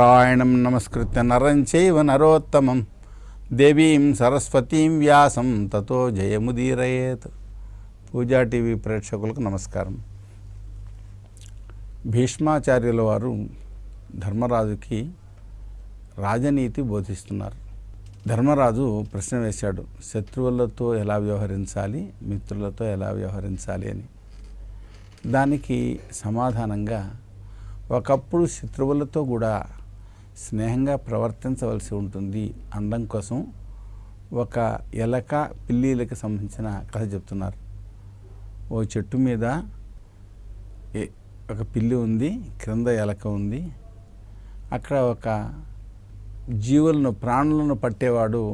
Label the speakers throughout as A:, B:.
A: నారాయణం నమస్కృత్య నరం చైవ నరోత్తమం దేవీం సరస్వతీం వ్యాసం తతో జయముదీరయేత్. పూజా టీవీ ప్రేక్షకులకు నమస్కారం. భీష్మాచార్యుల వారు ధర్మరాజుకి రాజనీతి బోధిస్తున్నారు. ధర్మరాజు ప్రశ్న వేశాడు, శత్రువులతో ఎలా వ్యవహరించాలి, మిత్రులతో ఎలా వ్యవహరించాలి అని. దానికి సమాధానంగా, ఒకప్పుడు శత్రువులతో కూడా స్నేహంగా ప్రవర్తించవలసి ఉంటుంది అనడం కోసం ఒక ఎలక పిల్లిలకి సంబంధించిన కథ చెప్తున్నారు. ఓ చెట్టు మీద ఒక పిల్లి ఉంది, క్రింద ఎలక ఉంది. అక్కడ ఒక జీవులను ప్రాణులను పట్టేవాడు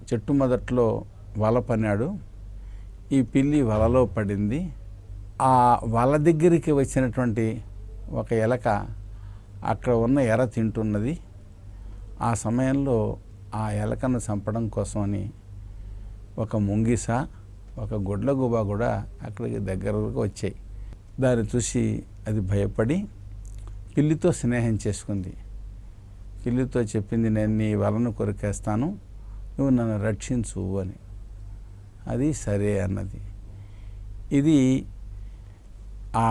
A: చెట్టు మొదట్లో వల పన్నాడు. ఈ పిల్లి వలలో పడింది. ఆ వల దగ్గరికి వచ్చినటువంటి ఒక ఎలక అక్కడ ఉన్న ఎర తింటున్నది. ఆ సమయంలో ఆ ఎలకను చంపడం కోసమని ఒక ముంగిస, ఒక గుడ్లగూబ కూడా అక్కడికి దగ్గరకు వచ్చాయి. దాన్ని చూసి అది భయపడి పిల్లితో స్నేహం చేసుకుంది. పిల్లితో చెప్పింది, నేను నీ వలను కొరికేస్తాను, నువ్వు నన్ను రక్షించు అని. అది సరే అన్నది. ఇది ఆ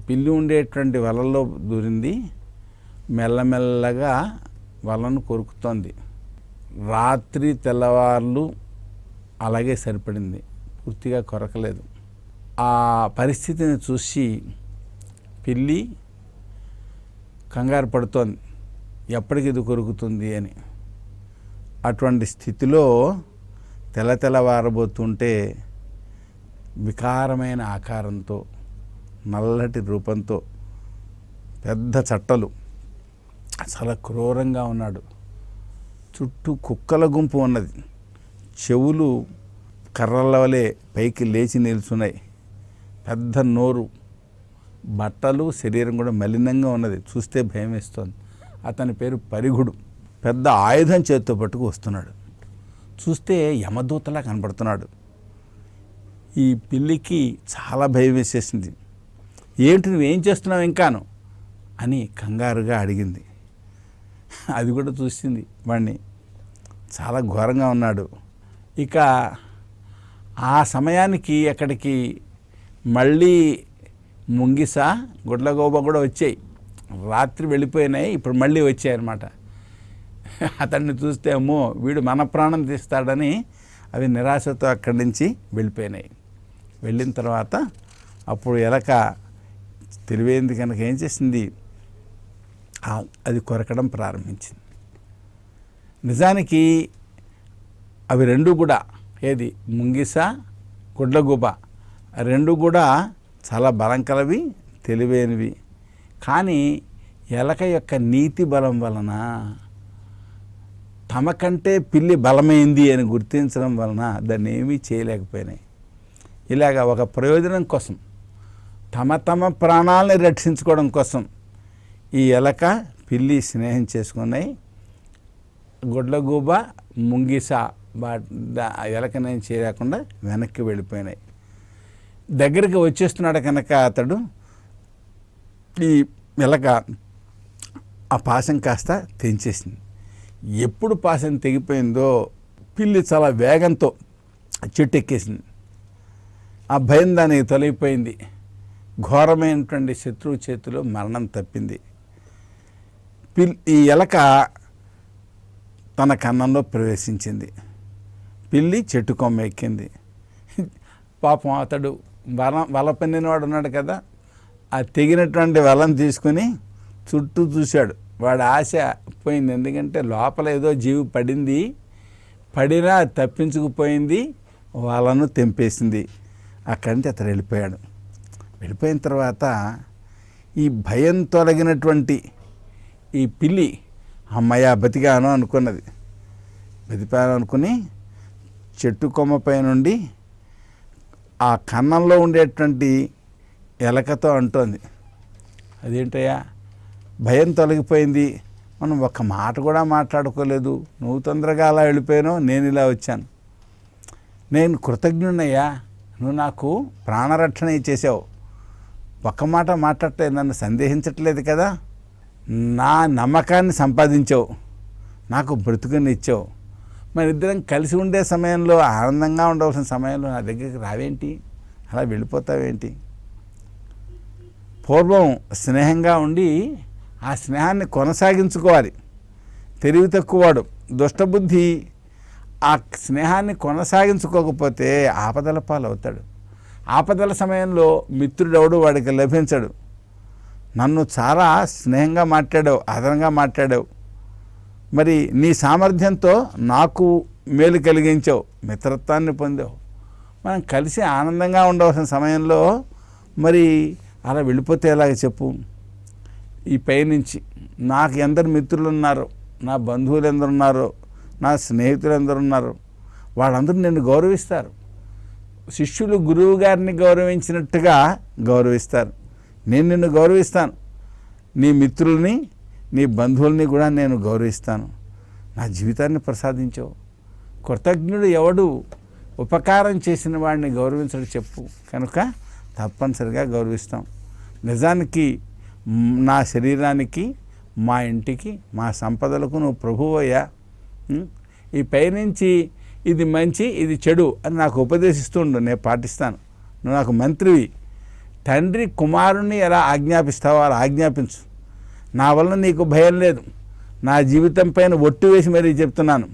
A: పిల్లి ఉండేటువంటి వలలో దూరింది. మెల్లమెల్లగా వలను కొరుకుతోంది. రాత్రి తెల్లవార్లు అలాగే సరిపడింది, పూర్తిగా కొరకలేదు. ఆ పరిస్థితిని చూసి పిల్లి కంగారు పడుతోంది, ఎప్పటికి ఇది కొరుకుతుంది అని. అటువంటి స్థితిలో తెల్లవారబోతుంటే వికారమైన ఆకారంతో, నల్లటి రూపంతో, పెద్ద చట్టలు, చాలా క్రూరంగా ఉన్నాడు. చుట్టూ కుక్కల గుంపు ఉన్నది. చెవులు కర్రల వలె పైకి లేచి నిల్చున్నాయి. పెద్ద నోరు, బట్టలు, శరీరం కూడా మలినంగా ఉన్నది. చూస్తే భయం వేస్తోంది. అతని పేరు పరిగుడు. పెద్ద ఆయుధం చేత్తో పట్టుకు వస్తున్నాడు. చూస్తే యమదూతలా కనపడుతున్నాడు. ఈ పిల్లికి చాలా భయం వేసేసింది. ఏంటి నువ్వేం చేస్తున్నావు ఇంకాను అని కంగారుగా అడిగింది. అది కూడా చూసింది వాడిని, చాలా ఘోరంగా ఉన్నాడు. ఇక ఆ సమయానికి అక్కడికి మళ్ళీ ముంగిస, గుడ్లగూబ కూడా వచ్చాయి. రాత్రి వెళ్ళిపోయినాయి, ఇప్పుడు మళ్ళీ వచ్చాయి అన్నమాట. అతన్ని చూస్తే అమ్మో వీడు మన ప్రాణం తీస్తాడని అవి నిరాశతో అక్కడి నుంచి వెళ్ళిపోయినాయి. వెళ్ళిన తర్వాత అప్పుడు ఎలక తెలివైంది కనుక ఏం చేసింది, అది కొరకడం ప్రారంభించింది. నిజానికి అవి రెండు కూడా, ఏది ముంగిస, గుడ్లగూబ, రెండు కూడా చాలా బలం కలవి, తెలివైనవి. కానీ ఎలక యొక్క నీతి బలం వలన, తమ కంటే పిల్లి బలమైంది అని గుర్తించడం వలన దాన్ని ఏమీ చేయలేకపోయినాయి. ఇలాగ ఒక ప్రయోజనం కోసం, తమ ప్రాణాలని రక్షించుకోవడం కోసం ఈ ఎలక, పిల్లి స్నేహం చేసుకున్నాయి. గుడ్లగూబ, ముంగిస ఎలకనేం చేయలేకుండా వెనక్కి వెళ్ళిపోయినాయి. దగ్గరికి వచ్చేస్తున్నాడు కనుక అతడు, ఈ ఎలక ఆ పాశం కాస్త తెంచేసింది. ఎప్పుడు పాశం తెగిపోయిందో పిల్లి చాలా వేగంతో చెట్టు ఎక్కేసింది. ఆ భయం దానికి తొలగిపోయింది. ఘోరమైనటువంటి శత్రువు చేతిలో మరణం తప్పింది. ఈ ఎలక తన కన్నంలో ప్రవేశించింది. పిల్లి చెట్టు కొమ్మ ఎక్కింది. పాపం అతడు వల పన్నినవాడు ఉన్నాడు కదా, ఆ తెగినటువంటి వలను తీసుకుని చుట్టూ చూశాడు. వాడి ఆశ పోయింది. ఎందుకంటే లోపల ఏదో జీవి పడింది, పడినా తప్పించుకుపోయింది, వలను తెంపేసింది. అక్కడి నుంచి అతడు వెళ్ళిపోయాడు. వెళ్ళిపోయిన తర్వాత ఈ భయం తొలగినటువంటి ఈ పిల్లి అమ్మయ్య బతికాను అనుకున్నది. బతికాను అనుకుని చెట్టు కొమ్మపై నుండి ఆ కన్నంలో ఉండేటువంటి ఎలకతో అంటోంది, అదేంటయ్యా భయం తొలగిపోయింది, మనం ఒక్క మాట కూడా మాట్లాడుకోలేదు, నువ్వు తొందరగా అలా వెళ్ళిపోయాను, నేను ఇలా వచ్చాను. నేను కృతజ్ఞున్నయ్యా, నువ్వు నాకు ప్రాణరక్షణ ఇచ్చేసావు, ఒక్క మాట మాట్లాడటే నన్ను సందేహించట్లేదు కదా నా నమ్మకాన్ని సంపాదించావు, నాకు బ్రతుకునిచ్చావు. మన ఇద్దరం కలిసి ఉండే సమయంలో, ఆనందంగా ఉండవలసిన సమయంలో నా దగ్గరికి రావేంటి, అలా వెళ్ళిపోతావేంటి? పూర్వం స్నేహంగా ఉండి ఆ స్నేహాన్ని కొనసాగించుకోవాలి. తెలివి తక్కువవాడు, దుష్టబుద్ధి ఆ స్నేహాన్ని కొనసాగించుకోకపోతే ఆపదల పాలవుతాడు. ఆపదల సమయంలో మిత్రుడెవడు వాడికి లభించడు. నన్ను చాలా స్నేహంగా మాట్లాడావు, ఆదరంగా మాట్లాడావు, మరి నీ సామర్థ్యంతో నాకు మేలు కలిగించావు, మిత్రత్వాన్ని పొందావు. మనం కలిసి ఆనందంగా ఉండవలసిన సమయంలో మరి అలా వెళ్ళిపోతే ఎలాగ చెప్పు? ఈ పైనుంచి నాకు ఎందరు మిత్రులు ఉన్నారో, నా బంధువులు ఎందరున్నారో, నా స్నేహితులు ఎందరున్నారో, వాళ్ళందరూ నిన్ను గౌరవిస్తారు. శిష్యులు గురువు గారిని గౌరవించినట్టుగా గౌరవిస్తారు. నేను నిన్ను గౌరవిస్తాను, నీ మిత్రుల్ని, నీ బంధువుల్ని కూడా నేను గౌరవిస్తాను. నా జీవితాన్ని ప్రసాదించావు. కృతజ్ఞుడు ఎవడు ఉపకారం చేసిన వాడిని గౌరవించడు చెప్పు. కనుక తప్పనిసరిగా గౌరవిస్తాం. నిజానికి నా శరీరానికి, మా ఇంటికి, మా సంపదలకు నువ్వు ప్రభువయ్యా. ఈ పైనుంచి ఇది మంచి, ఇది చెడు అని నాకు ఉపదేశిస్తుండు, నేను పాటిస్తాను. నువ్వు నాకు మంత్రివి. తండ్రి కుమారుణ్ణి ఎలా ఆజ్ఞాపిస్తావో అలా ఆజ్ఞాపించు. నా వలన నీకు భయం లేదు. నా జీవితం పైన ఒట్టు వేసి మరీ చెప్తున్నాను.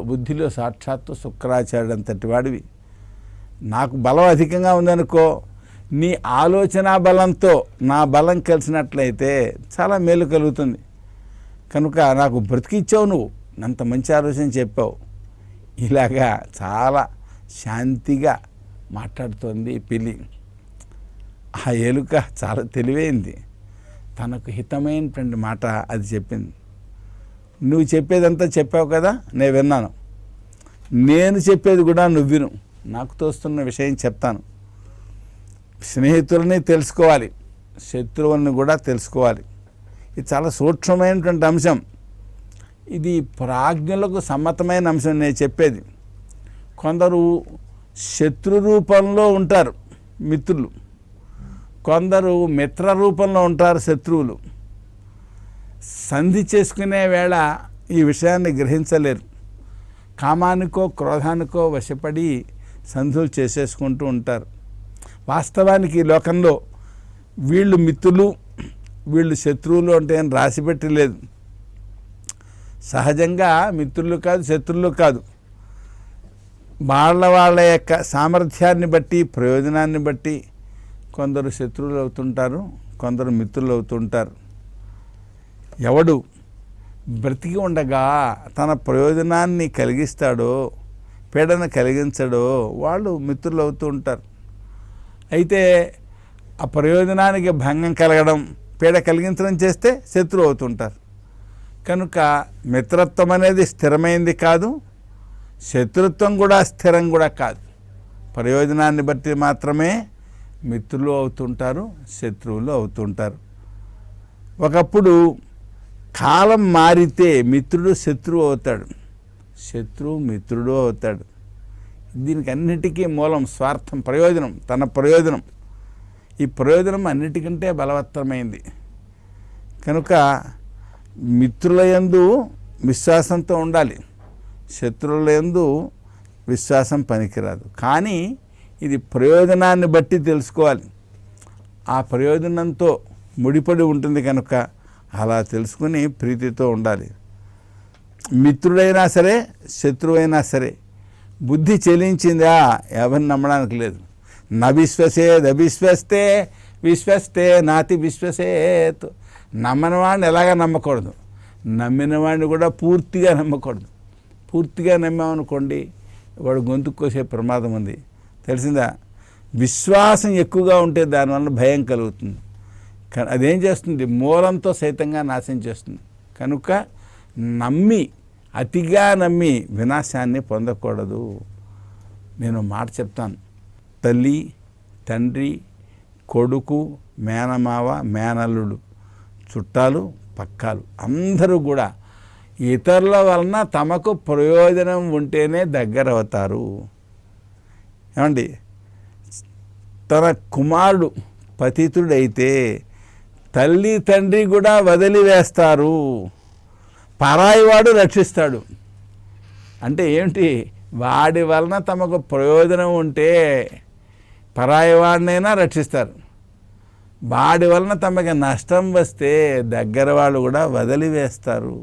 A: బుద్ధిలో సాక్షాత్తు శుక్రాచార్యుడు అంతటి వాడివి. నాకు బలం అధికంగా ఉందనుకో, నీ ఆలోచన బలంతో నా బలం కలిసినట్లయితే చాలా మేలు కలుగుతుంది. కనుక నాకు బ్రతికిచ్చావు, నువ్వు అంత మంచి ఆలోచన చెప్పావు. ఇలాగా చాలా శాంతిగా మాట్లాడుతోంది పిల్లి. ఆ ఎలుక చాలా తెలివైంది. తనకు హితమైనటువంటి మాట అది చెప్పింది. నువ్వు చెప్పేదంతా చెప్పావు కదా, నేను విన్నాను. నేను చెప్పేది కూడా నువ్వు విను. నాకు తోస్తున్న విషయం చెప్తాను. స్నేహితులని తెలుసుకోవాలి, శత్రువులను కూడా తెలుసుకోవాలి. ఇది చాలా సూక్ష్మమైనటువంటి అంశం. ఇది ప్రాజ్ఞులకు సమ్మతమైన అంశం నేను చెప్పేది. కొందరు శత్రు రూపంలో ఉంటారు మిత్రులు, కొందరు మిత్ర రూపంలో ఉంటారు శత్రువులు. సంధి చేసుకునే వేళ ఈ విషయాన్ని గ్రహించలేరు. కామానికో క్రోధానికో వశపడి సంధులు చేసేసుకుంటూ ఉంటారు. వాస్తవానికి ఈ లోకంలో వీళ్ళు మిత్రులు, వీళ్ళు శత్రువులు అంటే ఏం రాసిపెట్టి లేదు. సహజంగా మిత్రులు కాదు, శత్రువులు కాదు. వాళ్ళ యొక్క సామర్థ్యాన్ని బట్టి, ప్రయోజనాన్ని బట్టి కొందరు శత్రువులు అవుతుంటారు, కొందరు మిత్రులు అవుతుంటారు. ఎవడు బ్రతికి ఉండగా తన ప్రయోజనాన్ని కలిగిస్తాడో, పీడన కలిగించడో వాళ్ళు మిత్రులు అవుతూ ఉంటారు. అయితే ఆ ప్రయోజనానికి భంగం కలగడం, పీడ కలిగించడం చేస్తే శత్రువు అవుతుంటారు. కనుక మిత్రత్వం అనేది స్థిరమైంది కాదు, శత్రుత్వం కూడా స్థిరం కూడా కాదు. ప్రయోజనాన్ని బట్టి మాత్రమే మిత్రులు అవుతుంటారు, శత్రువులు అవుతుంటారు. ఒకప్పుడు కాలం మారితే మిత్రుడు శత్రువు అవుతాడు, శత్రువు మిత్రుడు అవుతాడు. దీనికి అన్నిటికీ మూలం స్వార్థం, ప్రయోజనం, తన ప్రయోజనం. ఈ ప్రయోజనం అన్నిటికంటే బలవత్తరమైంది. కనుక మిత్రుల యందు విశ్వాసంతో ఉండాలి, శత్రువుల యందు విశ్వాసం పనికిరాదు. కానీ ఇది ప్రయోజనాన్ని బట్టి తెలుసుకోవాలి. ఆ ప్రయోజనంతో ముడిపడి ఉంటుంది కనుక అలా తెలుసుకుని ప్రీతితో ఉండాలి. మిత్రుడైనా సరే, శత్రువైనా సరే బుద్ధి చెలించిందా ఎవరిని నమ్మడానికి లేదు. నవిశ్వసేద్ అవిశ్వస్తే విశ్వస్తే నాతి విశ్వసేత్. నమ్మని వాడిని ఎలాగా నమ్మకూడదు, నమ్మిన వాడిని కూడా పూర్తిగా నమ్మకూడదు. పూర్తిగా నమ్మామనుకోండి వాడు గొంతు కోసే ప్రమాదం ఉంది, తెలిసిందా? విశ్వాసం ఎక్కువగా ఉంటే దానివల్ల భయం కలుగుతుంది. అదేం చేస్తుంది? మూలంతో సైతంగా నాశనం చేస్తుంది. కనుక నమ్మి, అతిగా నమ్మి వినాశాన్ని పొందకూడదు. నేను మాట చెప్తాను. తల్లి, తండ్రి, కొడుకు, మేనమావ, మేనల్లుడు, చుట్టాలు, పక్కాలు అందరూ కూడా ఇతరుల వలన తమకు ప్రయోజనం ఉంటేనే దగ్గర అవుతారు. ఏమండి, తన కుమారుడు పతితుడైతే తల్లి తండ్రి కూడా వదిలివేస్తారు, పరాయివాడు రక్షిస్తాడు. అంటే ఏమిటి? వాడి వలన తమకు ప్రయోజనం ఉంటే పరాయివాడినైనా రక్షిస్తారు, వాడి వలన తమకి నష్టం వస్తే దగ్గర వాళ్ళు కూడా వదిలివేస్తారు.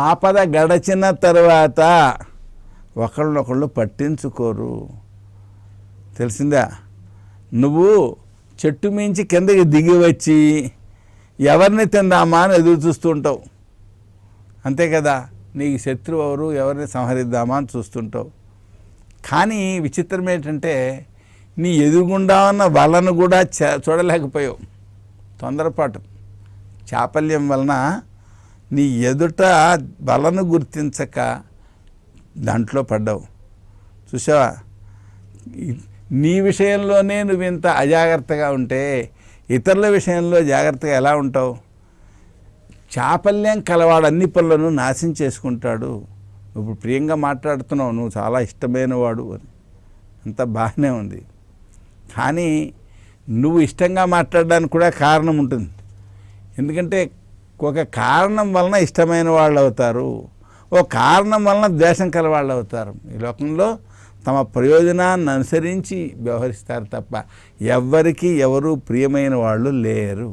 A: ఆపద గడచిన తర్వాత ఒకళ్ళనొకళ్ళు పట్టించుకోరు. తెలిసిందా? నువ్వు చెట్టు మించి కిందకి దిగి వచ్చి ఎవరిని తిందామా అని ఎదురు చూస్తుంటావు, అంతే కదా? నీకు శత్రువు ఎవరు, ఎవరిని సంహరిద్దామా అని చూస్తుంటావు. కానీ విచిత్రం ఏంటంటే నీ ఎదురుగుండా ఉన్న వలను కూడా చూడలేకపోయావు. తొందరపాటు, చాపల్యం వలన నీ ఎదుట వలను గుర్తించక దాంట్లో పడ్డావు. చూసావా? నీ విషయంలోనే నువ్వు ఇంత అజాగ్రత్తగా ఉంటే ఇతరుల విషయంలో జాగ్రత్తగా ఎలా ఉంటావు? చాపల్యం కలవాడు అన్ని పనులను నాశనం చేసుకుంటాడు. ఇప్పుడు ప్రియంగా మాట్లాడుతున్నావు, నువ్వు చాలా ఇష్టమైన వాడు అని, అంత బాగానే ఉంది. కానీ నువ్వు ఇష్టంగా మాట్లాడడానికి కూడా కారణం ఉంటుంది. ఎందుకంటే ఒక కారణం వలన ఇష్టమైన వాళ్ళు అవుతారు, ఓ కారణం వలన ద్వేషం కలవాళ్ళు అవుతారు. ఈ లోకంలో తమ ప్రయోజనాన్ని అనుసరించి వ్యవహరిస్తారు తప్ప ఎవ్వరికీ ఎవరు ప్రియమైన వాళ్ళు లేరు.